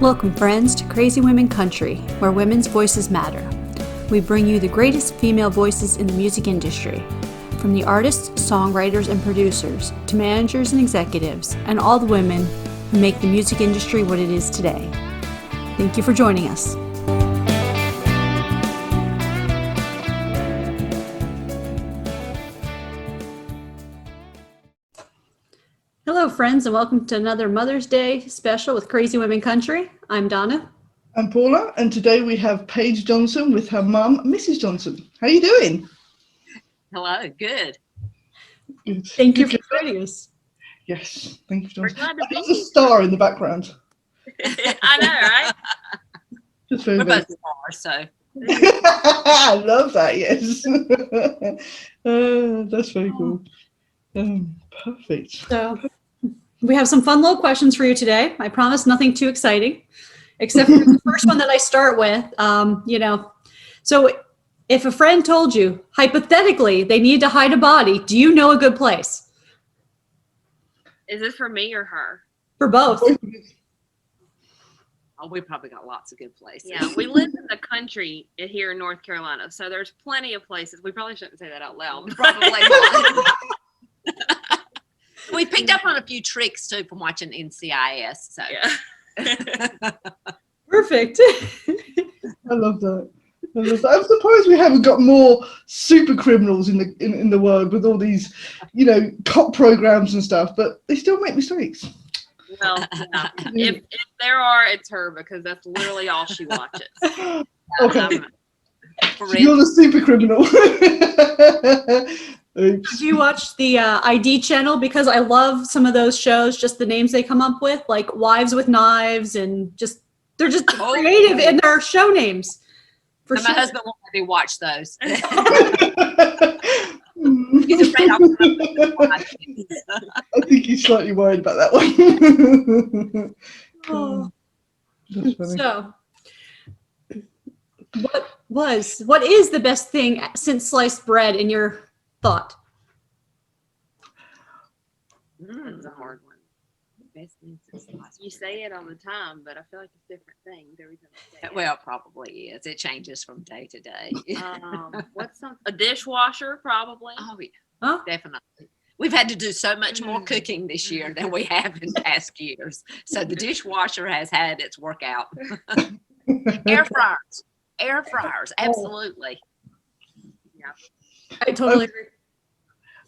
Welcome, friends, to Crazy Women Country, where women's voices matter. We bring you the greatest female voices in the music industry, from the artists, songwriters, and producers, to managers and executives, and all the women who make the music industry what it is today. Thank you for joining us. Hello, friends, and welcome to another Mother's Day special with Crazy Women Country. I'm Donna. I'm Paula, and today we have Paige Johnson with her mum, Mrs. Johnson. How are you doing? Hello, good. Thank you for joining us. Yes, thank you for We're joining glad to us. be That's a here. star in the background. I know, right? Just very, We're very both stars, so. I love that, yes. That's very cool. Perfect. So, we have some fun little questions for you today. I promise nothing too exciting, except for the first one that I start with. So if a friend told you, hypothetically, they need to hide a body, do you know a good place? Is this for me or her? For both. Oh, we probably got lots of good places. Yeah, we live in the country here in North Carolina, so there's plenty of places. We probably shouldn't say that out loud. Probably not. We picked up on a few tricks too from watching NCIS. So Yeah. Perfect. I love that. I'm surprised we haven't got more super criminals in the world with all these, cop programs and stuff, but they still make mistakes. Well, yeah. If there are, it's her, because that's literally all she watches. Okay. for So real. you're the super criminal. Oops. Do you watch the ID channel? Because I love some of those shows, just the names they come up with, like Wives with Knives, and they're just creative in their show names. And my husband won't let me watch those. He's He's afraid I'll watch it. I think he's slightly worried about that one. Oh. That's funny. So, what is the best thing since sliced bread in your thought? That's a hard one. Best thing since sliced You say it all the time, but I feel like it's different things every time I say it. Well, it probably is. It changes from day to day. A dishwasher, probably. Oh, yeah, Huh? definitely. We've had to do so much more cooking this year than we have in past years. So the dishwasher has had its workout. Air fryers, absolutely. Yeah. I totally agree.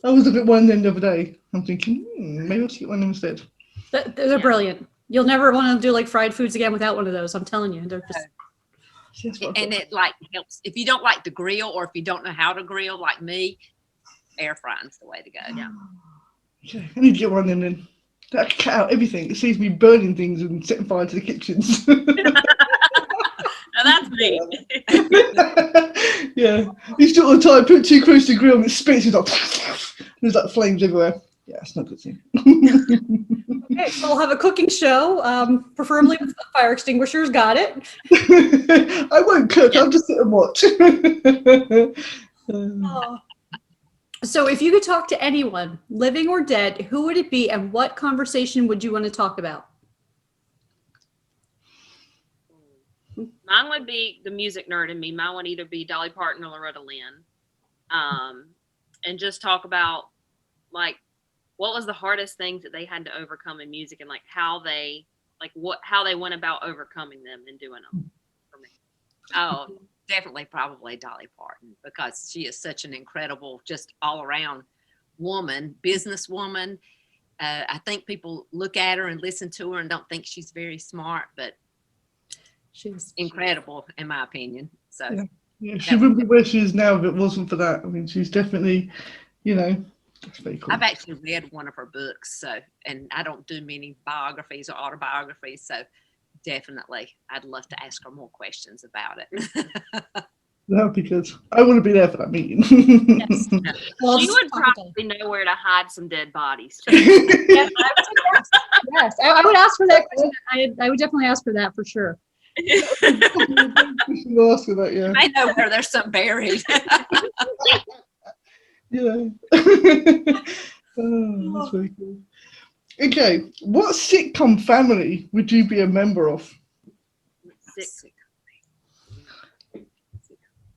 I was a bit one the other day. I'm thinking, maybe I'll just get one instead. They're brilliant. You'll never want to do like fried foods again without one of those. I'm telling you. They're just And it like helps if you don't like to grill or if you don't know how to grill like me, air frying's the way to go. Yeah. Okay, I need to get one in then. That can cut out everything. It saves me burning things and setting fire to the kitchens. Now that's me. Yeah, you still all the time put too close to the grill and it spits. It's like there's like flames everywhere. Yeah, it's not a good thing. okay. So we'll have a cooking show, preferably with fire extinguishers. Got it. I won't cook. I'll just sit and watch. So if you could talk to anyone, living or dead, who would it be, and what conversation would you want to talk about? Mine would be the music nerd in me. Mine would either be Dolly Parton or Loretta Lynn. And just talk about like what was the hardest things that they had to overcome in music and like how they went about overcoming them and doing them for me. Oh, definitely probably Dolly Parton because she is such an incredible, just all around woman, businesswoman. I think people look at her and listen to her and don't think she's very smart, but She's incredible in my opinion. So yeah, she wouldn't be where she is now if it wasn't for that. I mean, she's definitely, that's very cool. I've actually read one of her books, and I don't do many biographies or autobiographies, so definitely I'd love to ask her more questions about it. That would be good. I want to be there for that meeting. yes. Well, She would probably know where to hide some dead bodies. yes, I would ask for that question. I would definitely ask for that for sure. You should ask her that, yeah. I know where there's some buried. Yeah. Oh, that's very cool. Okay, what sitcom family would you be a member of? Sitcom.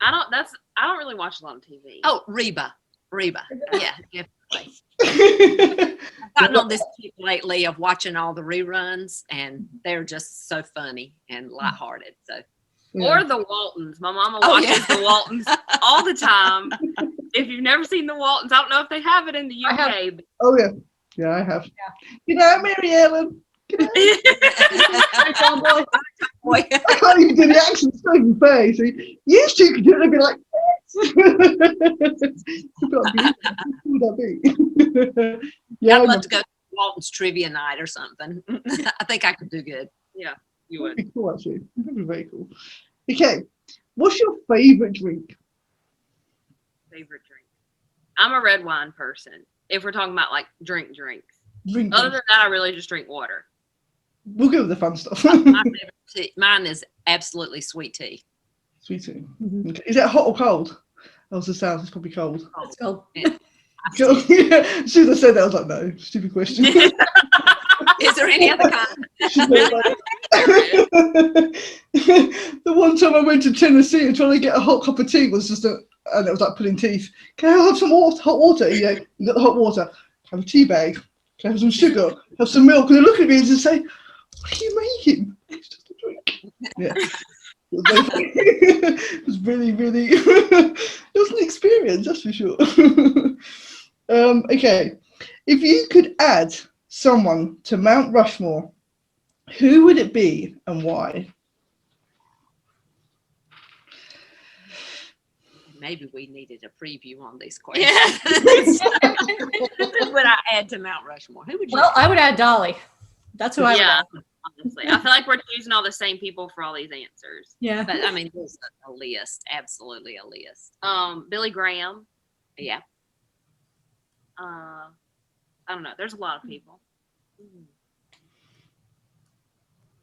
I don't really watch a lot of TV. Oh, Reba. Yeah, definitely. I've gotten on this kick lately of watching all the reruns, and they're just so funny and lighthearted. So, or the Waltons. My mama watches the Waltons all the time. If you've never seen the Waltons, I don't know if they have it in the UK. Oh yeah, I have. You know, Mary Ellen. I can't even do the accent straight in the face. So you two could do it and be like, who would that be? Yeah, I'd love to go to Walton's trivia night or something. I think I could do good. Yeah, you would. That'd be cool, actually. That'd be very cool. Okay, what's your favorite drink? Favorite drink? I'm a red wine person. If we're talking about like drinks. Drink. Other than that, I really just drink water. We'll go with the fun stuff. My favorite tea, mine is absolutely sweet tea. Sweet tea. Okay. Is that hot or cold? That was the sound. It's probably cold. Let's go. Cold. Yeah. As soon as I said that, I was like, no, stupid question. Is there any other kind? The one time I went to Tennessee and trying to get a hot cup of tea was just and it was like pulling teeth. Can I have some hot water? Yeah, you got the hot water. Have a tea bag. Can I have some sugar? Have some milk? And they look at me and just say, what are you making? It's just a drink. Yeah. It was really, really, it was an experience, that's for sure. Okay, if you could add someone to Mount Rushmore, who would it be and why? Maybe we needed a preview on these questions. Who would I add to Mount Rushmore? Who would you? Well, I would add Dolly. That's who I would add. Honestly, I feel like we're choosing all the same people for all these answers. Yeah. But I mean, there's a list, absolutely a list. Billy Graham. Yeah. I don't know. There's a lot of people.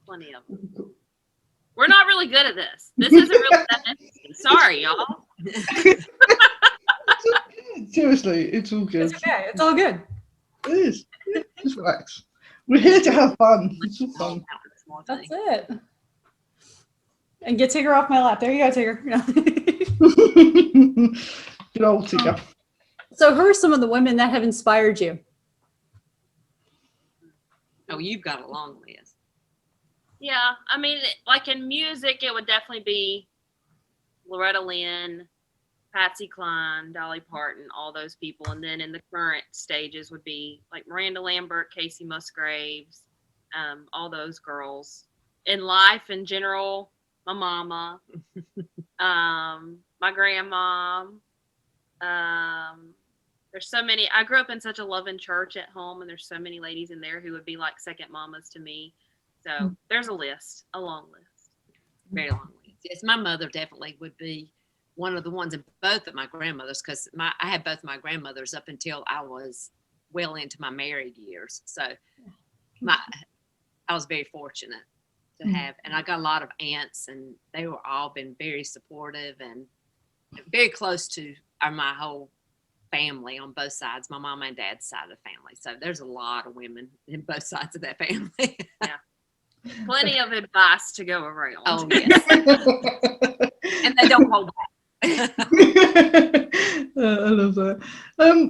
Plenty of them. We're not really good at this. This isn't really that interesting. Sorry, y'all. Seriously, it's all good. It's okay. It's all good. It is. Yeah, just relax. We're here to have fun. It's all fun. That's it. And get Tigger off my lap. There you go, Tigger. Good old Tigger. So who are some of the women that have inspired you? Oh, you've got a long list. Yeah, I mean, like in music, it would definitely be Loretta Lynn, Patsy Cline, Dolly Parton, all those people. And then in the current stages would be like Miranda Lambert, Casey Musgraves, all those girls. In life in general, my mama, my grandma. There's so many. I grew up in such a loving church at home, and there's so many ladies in there who would be like second mamas to me. So there's a list, a long list. Very long list. Yes, my mother definitely would be one of the ones, and both of my grandmothers, because I had both my grandmothers up until I was well into my married years. So I was very fortunate to have, and I got a lot of aunts, and they were all been very supportive and very close to my whole family on both sides, my mom and dad's side of the family. So there's a lot of women in both sides of that family. Yeah. Plenty of advice to go around. Oh, yes. And they don't hold back. I love that.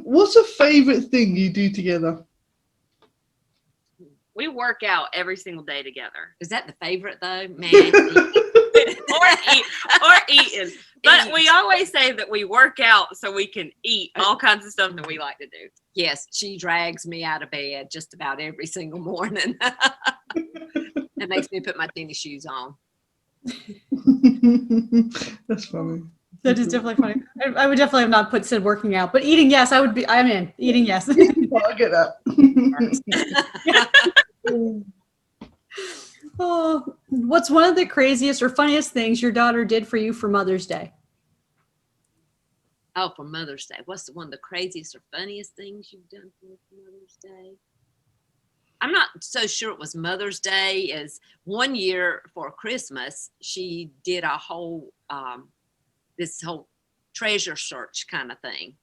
What's a favorite thing you do together? We work out every single day together. Is that the favorite though, man? or eating. But we always say that we work out so we can eat all kinds of stuff that we like to do. Yes, she drags me out of bed just about every single morning. That makes me put my tennis shoes on. That's funny. That is definitely funny. I would definitely have not said working out, but eating, yes, I'm in. Eating, yes. I get that. Oh, what's one of the craziest or funniest things your daughter did for you for Mother's Day? Oh, for Mother's Day. What's one of the craziest or funniest things you've done for Mother's Day? I'm not so sure it was Mother's Day. As one year for Christmas, she did a whole, this whole treasure search kind of thing.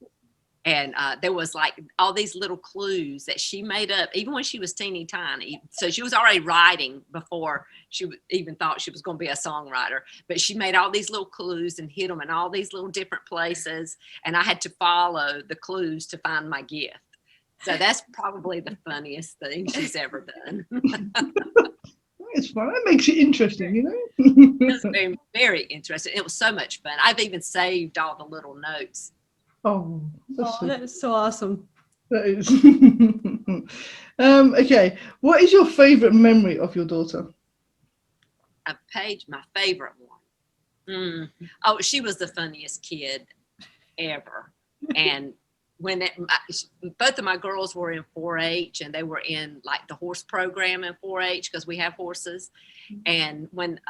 And there was like all these little clues that she made up, even when she was teeny tiny. So she was already writing before she even thought she was going to be a songwriter. But she made all these little clues and hid them in all these little different places. And I had to follow the clues to find my gift. So that's probably the funniest thing she's ever done. It's fun. That makes it interesting, you know? It's very, very interesting. It was so much fun. I've even saved all the little notes. Oh, That is so awesome. that is. Okay, what is your favorite memory of your daughter? Paige, my favorite one. Oh, she was the funniest kid ever. And when both of my girls were in 4-H, and they were in like the horse program in 4-H because we have horses. And when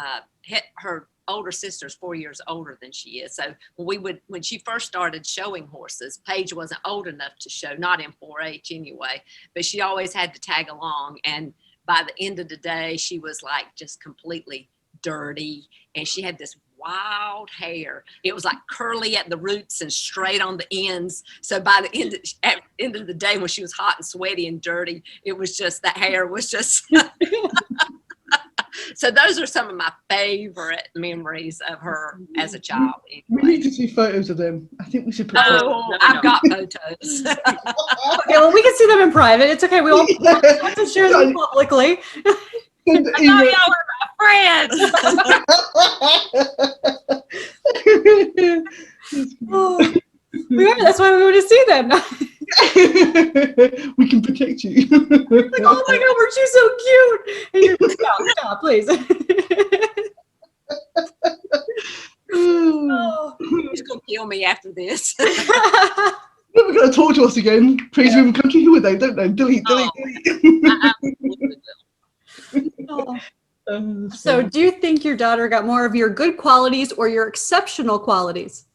her older sister's 4 years older than she is, so when she first started showing horses, Paige wasn't old enough to show, not in 4-H anyway, but she always had to tag along. And by the end of the day, she was like just completely dirty, and she had this wild hair. It was like curly at the roots and straight on the ends. So by the end of the day, when she was hot and sweaty and dirty, it was just, the hair was just so those are some of my favorite memories of her as a child. We Anyway. need to see photos of them. I think we should put I've got photos. Okay, well, we can see them in private. It's okay. We won't have to share them publicly. I thought y'all were my friends. Oh, we are. That's why we want to see them. We can protect you. Like, oh my God, weren't you so cute? And you're like, stop, please. Oh. She's going to kill me after this. Never going to talk to us again. Praise Women Country. Who are they? Don't know. Delete. I absolutely will. Oh. So do you think your daughter got more of your good qualities or your exceptional qualities?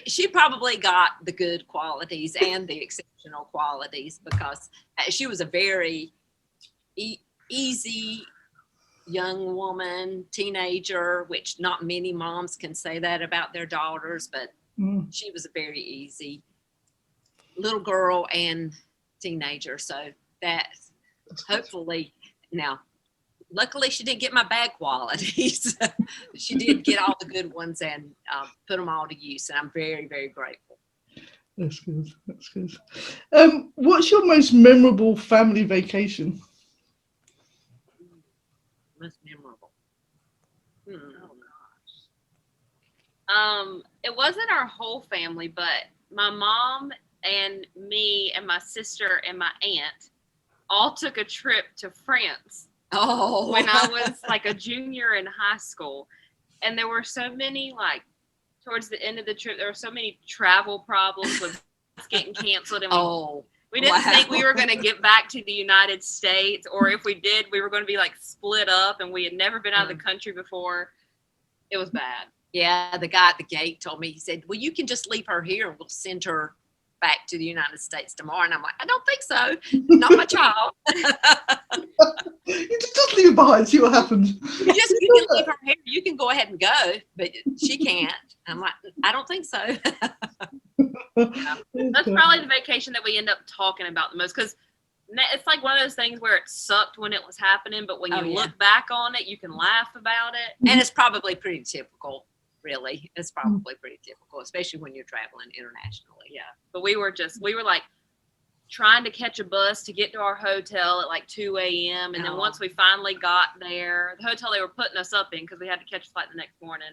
She probably got the good qualities and the exceptional qualities, because she was a very easy young woman, teenager, which not many moms can say that about their daughters, but she was a very easy little girl and teenager. So that's hopefully, now, luckily she didn't get my bad qualities. She did get all the good ones and put them all to use. And I'm very, very grateful. That's good. That's good. What's your most memorable family vacation? Most memorable. Oh gosh. It wasn't our whole family, but my mom and me and my sister and my aunt all took a trip to France. Oh, When I was like a junior in high school, and there were so many, like, towards the end of the trip, there were so many travel problems with getting canceled, and we didn't think we were going to get back to the United States, or if we did, we were going to be like split up, and we had never been out of the country before. It was bad. Yeah, the guy at the gate told me, he said, well, you can just leave her here and we'll send her back to the United States tomorrow. And I'm like, I don't think so. Not my child. You just leave it behind, see what happens. You can leave her here. You can go ahead and go, but she can't. I'm like, I don't think so. That's probably the vacation that we end up talking about the most, because it's like one of those things where it sucked when it was happening, but when you look back on it, you can laugh about it. And it's probably pretty typical, really. It's probably pretty typical, especially when you're traveling internationally. Yeah. But we were like trying to catch a bus to get to our hotel at like 2 a.m. And then once we finally got there, the hotel they were putting us up in, because we had to catch a flight the next morning.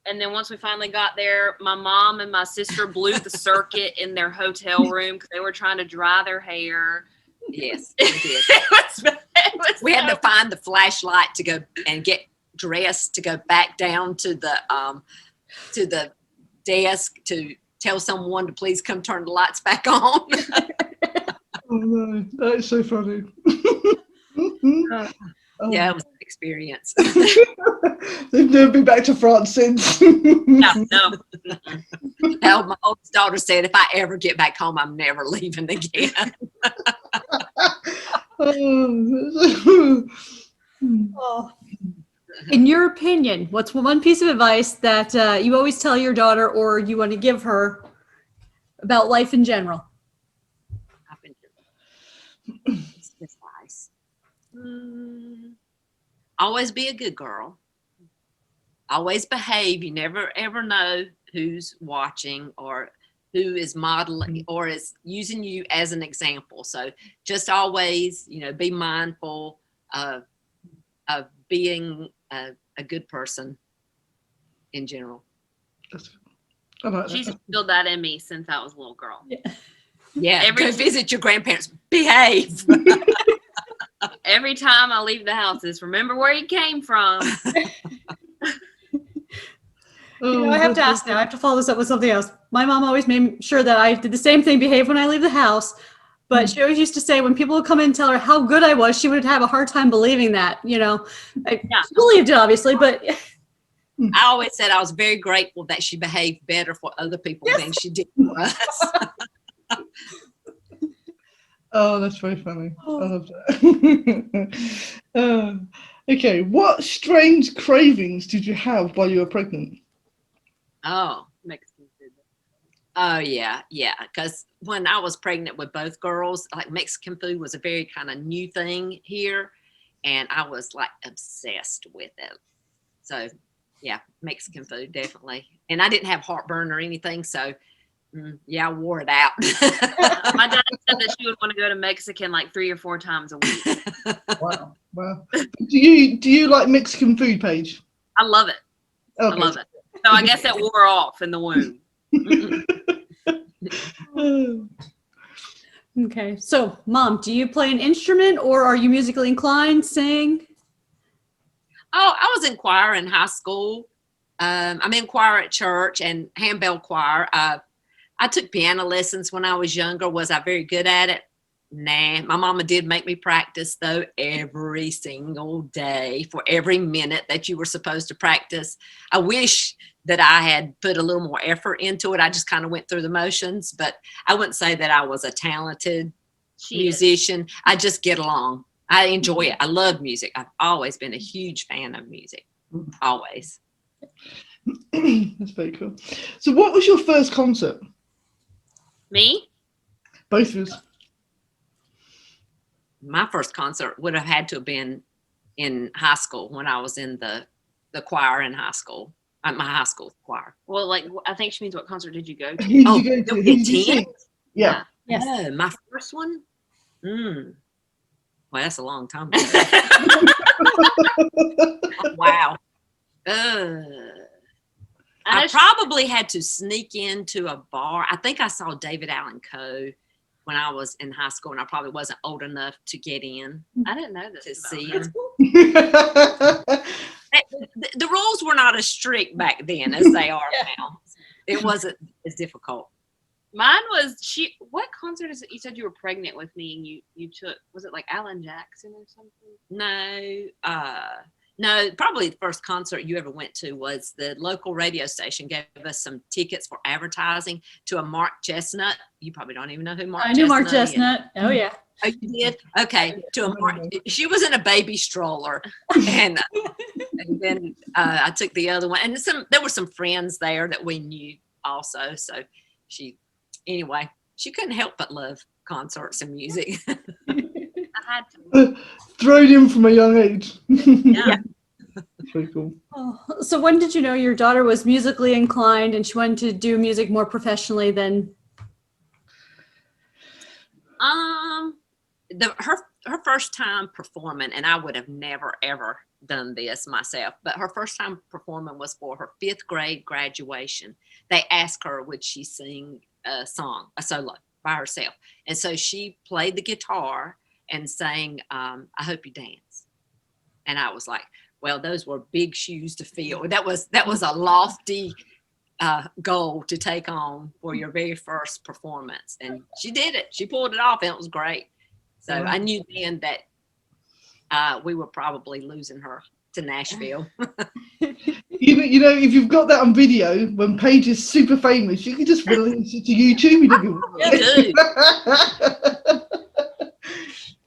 And then once we finally got there, my mom and my sister blew the circuit in their hotel room because they were trying to dry their hair. Yes, we did. We had to find the flashlight to go and get dressed to go back down to the desk to tell someone to please come turn the lights back on. Oh no, that is so funny. Yeah, it was an experience. They've never been back to France since. No. Hell, my oldest daughter said, if I ever get back home, I'm never leaving again. In your opinion, what's one piece of advice that you always tell your daughter or you want to give her about life in general? I've been doing this advice. Always be a good girl. Always behave. You never ever know who's watching or who is modeling or is using you as an example. So just always, be mindful of being a good person in general. She's instilled that in me since I was a little girl. Yeah, go visit your grandparents. Behave. Every time I leave the house is remember where you came from. I have to ask now. I have to follow this up with something else. My mom always made sure that I did the same thing, behave when I leave the house. But she always used to say when people would come in and tell her how good I was, she would have a hard time believing that. She believed it, obviously, but I always said I was very grateful that she behaved better for other people than she did for us. Oh, that's very funny. I love that. Okay, what strange cravings did you have while you were pregnant? Oh, Mexican food. Oh, yeah. Because when I was pregnant with both girls, like Mexican food was a very kind of new thing here. And I was like obsessed with it. So, yeah, Mexican food, definitely. And I didn't have heartburn or anything. So, I wore it out. My dad said that she would want to go to Mexican like 3 or 4 times a week. Wow. Do you like Mexican food, Paige? I love it. Okay. I love it. So I guess it wore off in the womb. Okay. So, Mom, do you play an instrument or are you musically inclined, sing? Oh, I was in choir in high school. I'm in choir at church and handbell choir. I took piano lessons when I was younger. Was I very good at it? Nah. My mama did make me practice, though, every single day for every minute that you were supposed to practice. I wish that I had put a little more effort into it. I just kind of went through the motions, but I wouldn't say that I was a talented musician. I just get along. I enjoy it. I love music. I've always been a huge fan of music. Always. That's very cool. So what was your first concert? Me? Both of us. My first concert would have had to have been in high school when I was in the choir in high school. My high school choir. Well, like I think she means what concert did you go to? Who did you sing? Yeah. Yes. Oh, my first one? Well, that's a long time ago. Wow. I probably had to sneak into a bar. I think I saw David Allen Coe when I was in high school, and I probably wasn't old enough to get in. I didn't know this to about see her. him. The rules were not as strict back then as they are now. It wasn't as difficult. Mine was what concert is it? You said you were pregnant with me and you took, was it like Alan Jackson or something? No, probably the first concert you ever went to was the local radio station gave us some tickets for advertising to a Mark Chestnut. You probably don't even know who Mark Chestnut is. I knew Mark Chestnut. Oh, yeah. Oh, you did? Okay. To a Mark. She was in a baby stroller. And then I took the other one. And there were some friends there that we knew also. So she couldn't help but love concerts and music. I had to. Thrown in from a young age. Yeah. Very cool. Oh, so when did you know your daughter was musically inclined and she wanted to do music more professionally than? Her first time performing, and I would have never ever done this myself, but her first time performing was for her 5th grade graduation. They asked her would she sing a solo by herself, and so she played the guitar and sang I Hope You Dance. And I was like, well, those were big shoes to fill. That was a lofty goal to take on for your very first performance. And she did it. She pulled it off, and it was great. So I knew then that we were probably losing her to Nashville. You know, if you've got that on video, when Paige is super famous, you can just release it to YouTube. You do.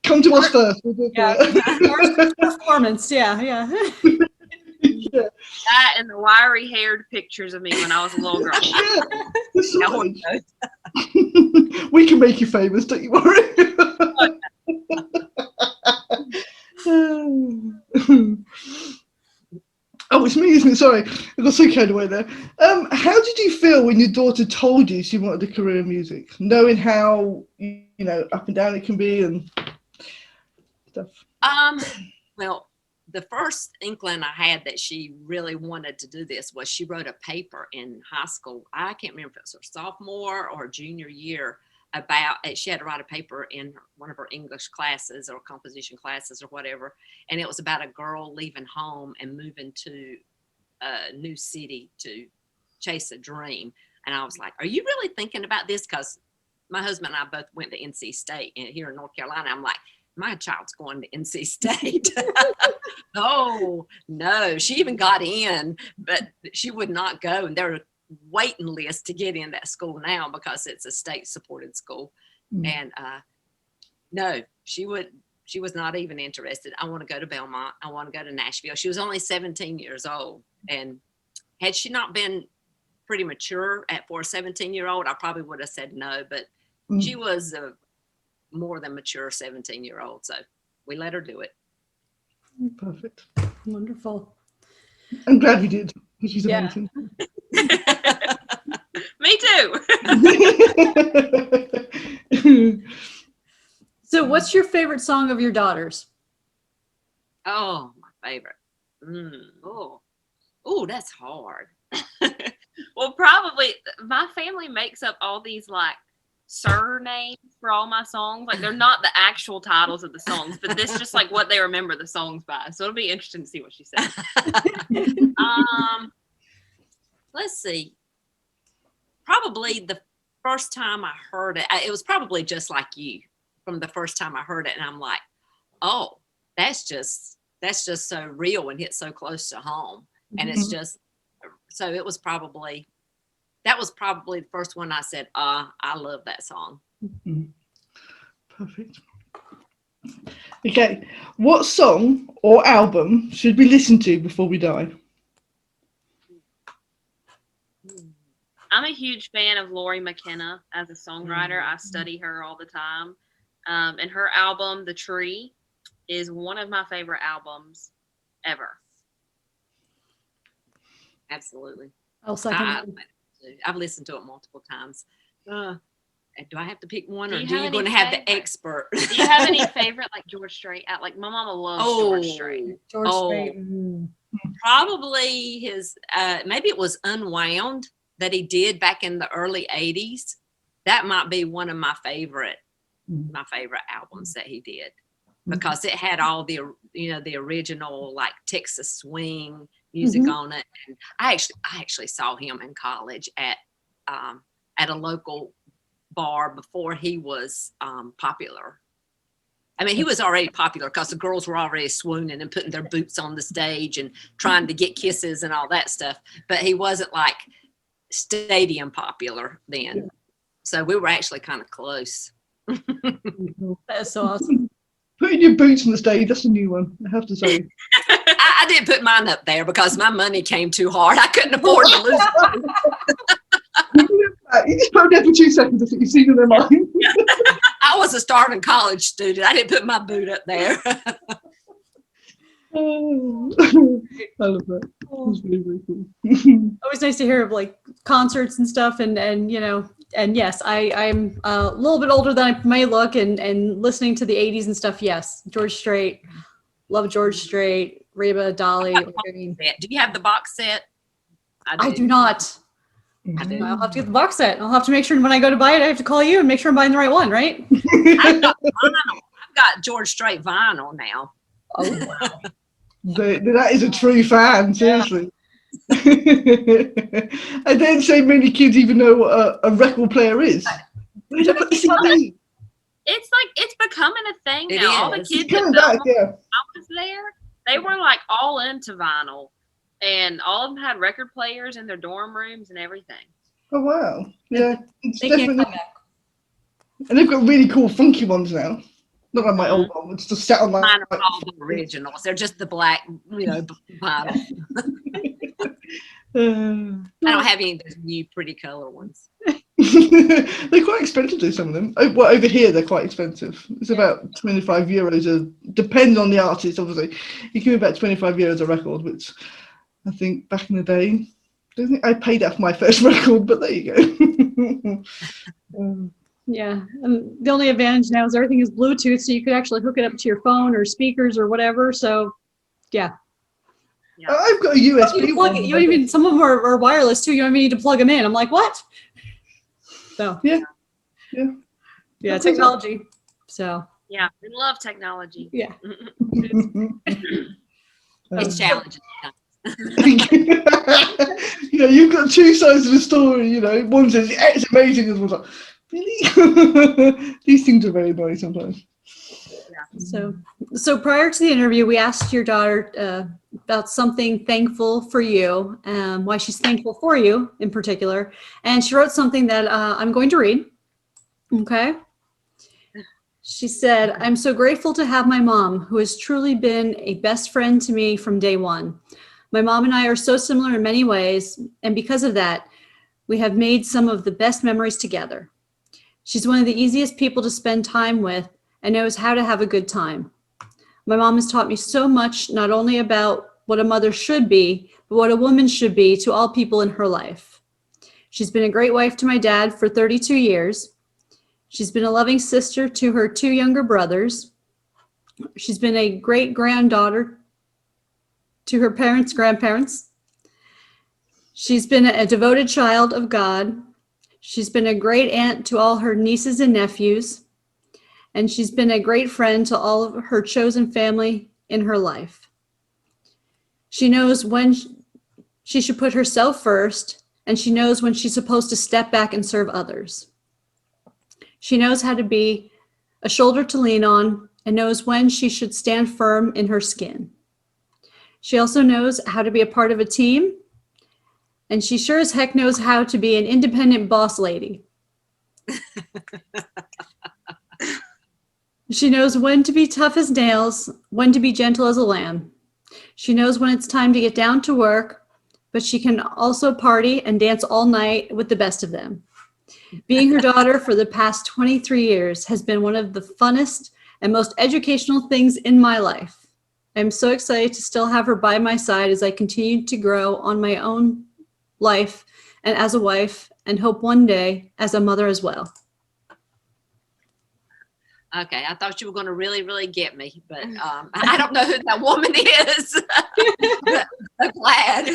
Come to us first. Yeah, performance. Yeah. Yeah. That and the wiry haired pictures of me when I was a little girl. Yeah. That's No right. one knows. We can make you famous, don't you worry. Oh, it's me, isn't it? Sorry, I got so carried away there. How did you feel when your daughter told you she wanted a career in music, knowing how up and down it can be and stuff? Well, the first inkling I had that she really wanted to do this was she wrote a paper in high school. I can't remember if it was her sophomore or junior year. She had to write a paper in one of her English classes or composition classes or whatever, and it was about a girl leaving home and moving to a new city to chase a dream. And I was like, are you really thinking about this? Because my husband and I both went to NC State here in North Carolina. I'm like, my child's going to NC State. Oh no, she even got in, but she would not go, and there waiting list to get in that school now because it's a state supported school. And no, she was not even interested. I want to go to Belmont. I want to go to Nashville. She was only 17 years old. And had she not been pretty mature for a 17-year-old, I probably would have said no, but she was a more than mature 17-year-old. So we let her do it. Perfect. Wonderful. I'm glad we did. She's amazing. Me too. So what's your favorite song of your daughter's? Oh, my favorite. Oh, that's hard. Well, probably my family makes up all these like surnames for all my songs. Like they're not the actual titles of the songs, but this just like what they remember the songs by. So it'll be interesting to see what she says. Let's see. Probably the first time I heard it, it was probably just like you from the first time I heard it. And I'm like, oh, that's just so real and hits so close to home. And it's just, so it was probably, that was probably the first one I said, I love that song. Perfect. Okay. What song or album should we listen to before we die? I'm a huge fan of Lori McKenna as a songwriter. I study her all the time. And her album, The Tree, is one of my favorite albums ever. Absolutely. I'll second. I've listened to it multiple times. Do I have to pick one, or Do do you going to have the expert? Do you have any favorite, like George Strait? Like my mama loves George Strait. George Strait. Probably his. Maybe it was Unwound that he did back in the early '80s. That might be one of my favorite albums that he did, because it had all the the original like Texas swing music on it. And I actually saw him in college at a local bar before he was popular. I mean, he was already popular because the girls were already swooning and putting their boots on the stage and trying to get kisses and all that stuff. But he wasn't like stadium popular then. So we were actually kind of close. That's so awesome. Putting your boots on the stage, that's a new one, I have to say. I didn't put mine up there because my money came too hard. I couldn't afford to lose it. You just put them there for 2 seconds, I think you've seen in their mind. I was a starving college student. I didn't put my boot up there. I love that. That's really, really cool. Always nice to hear of like concerts and stuff, and yes, I'm a little bit older than I may look, and listening to the 80s and stuff. Yes, George Strait, love George Strait, Reba, Dolly. Do you have the box set? I do not. I'll have to get the box set. I'll have to make sure when I go to buy it, I have to call you and make sure I'm buying the right one, right? I've got vinyl. I've got George Strait vinyl now. Oh, wow. That is a true fan, seriously. I don't say many kids even know what a record player is. It's like it's becoming a thing It now. is. All the kids Coming that back, yeah. I was there, they were like all into vinyl, and all of them had record players in their dorm rooms and everything. Oh wow, yeah, it's They can't definitely. come back. And they've got really cool, funky ones now. Not like my old one, it's just sat on my. Mine are all the originals. They're just the black, vinyl. I don't have any of those new pretty color ones. They're quite expensive though, some of them. Well, over here they're quite expensive. It's about €25 depends on the artist, obviously. You can be about €25 a record, which I think back in the day, I don't think I paid that for my first record, but there you go. Yeah, and the only advantage now is everything is Bluetooth, so you could actually hook it up to your phone or speakers or whatever. So, yeah. I've got a USB one. You don't even. Some of them are wireless too. You don't even need to plug them in. I'm like, what? So yeah. Technology. So yeah, we love technology. Yeah, it's challenging. You've got two sides of the story. One says it's amazing, and one's like, really? These things are very annoying sometimes. Yeah. So prior to the interview, we asked your daughter about something thankful for you, why she's thankful for you in particular, and she wrote something that I'm going to read. Okay. She said, "I'm so grateful to have my mom, who has truly been a best friend to me from day one. My mom and I are so similar in many ways, and because of that, we have made some of the best memories together. She's one of the easiest people to spend time with and knows how to have a good time. My mom has taught me so much, not only about what a mother should be, but what a woman should be to all people in her life. She's been a great wife to my dad for 32 years. She's been a loving sister to her two younger brothers. She's been a great granddaughter to her grandparents. She's been a devoted child of God. She's been a great aunt to all her nieces and nephews. And she's been a great friend to all of her chosen family in her life. She knows when she should put herself first, and she knows when she's supposed to step back and serve others. She knows how to be a shoulder to lean on and knows when she should stand firm in her skin. She also knows how to be a part of a team, and she sure as heck knows how to be an independent boss lady. She knows when to be tough as nails, when to be gentle as a lamb. She knows when it's time to get down to work, but she can also party and dance all night with the best of them. Being her daughter for the past 23 years has been one of the funnest and most educational things in my life. I'm so excited to still have her by my side as I continue to grow on my own life and as a wife, and hope one day as a mother as well." Okay, I thought you were going to really, really get me, but I don't know who that woman is. I'm glad.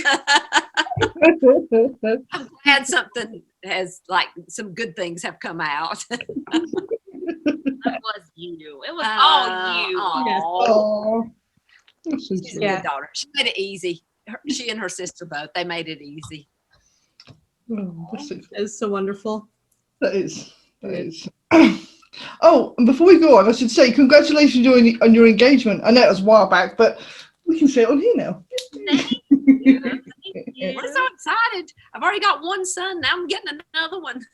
I'm glad something has, like, some good things have come out. That was you. It was all you. Oh, She's a good daughter. She made it easy. She and her sister both. They made it easy. It's so wonderful. That is. Oh, and before we go on, I should say congratulations on your engagement. I know it was a while back, but we can say it on here now. Thank you. Thank you. We're so excited. I've already got one son. Now I'm getting another one.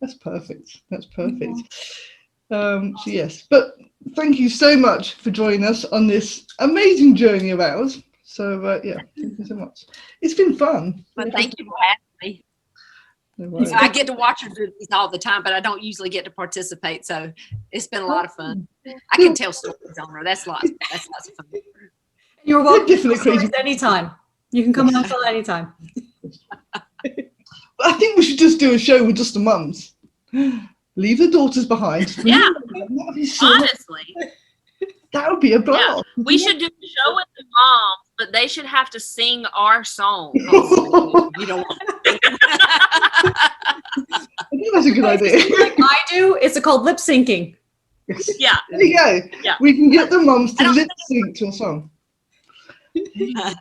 That's perfect. So yes, but thank you so much for joining us on this amazing journey of ours. So yeah, thank you so much. It's been fun. But thank you for having me. No, I get to watch her do these all the time, but I don't usually get to participate. So it's been a lot of fun. I can tell stories on her. That's lots of fun. You're welcome to tell stories anytime. You can come and tell anytime. I think we should just do a show with just the mums. Leave the daughters behind. Yeah. So honestly. That would be a blast. Yeah. We should do a show with the moms, but they should have to sing our song. You don't want I think that's a good idea. Like I do. It's called lip syncing. Yes. Yeah. There you go. Yeah. We can get the mums to lip sync to a song. The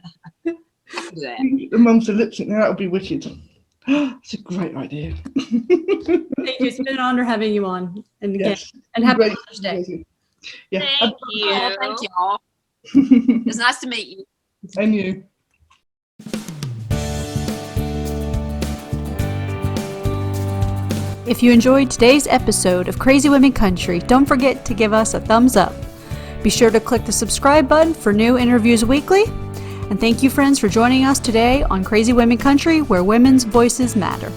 mums to lip sync. Now that would be wicked. It's a great idea. Thank you. It's been an honor having you on. And again, Yes. and happy Great. Mother's Day. Yeah. Thank you. Oh, thank y'all. It's nice to meet you. And you. If you enjoyed today's episode of Crazy Women Country, don't forget to give us a thumbs up. Be sure to click the subscribe button for new interviews weekly. And thank you, friends, for joining us today on Crazy Women Country, where women's voices matter.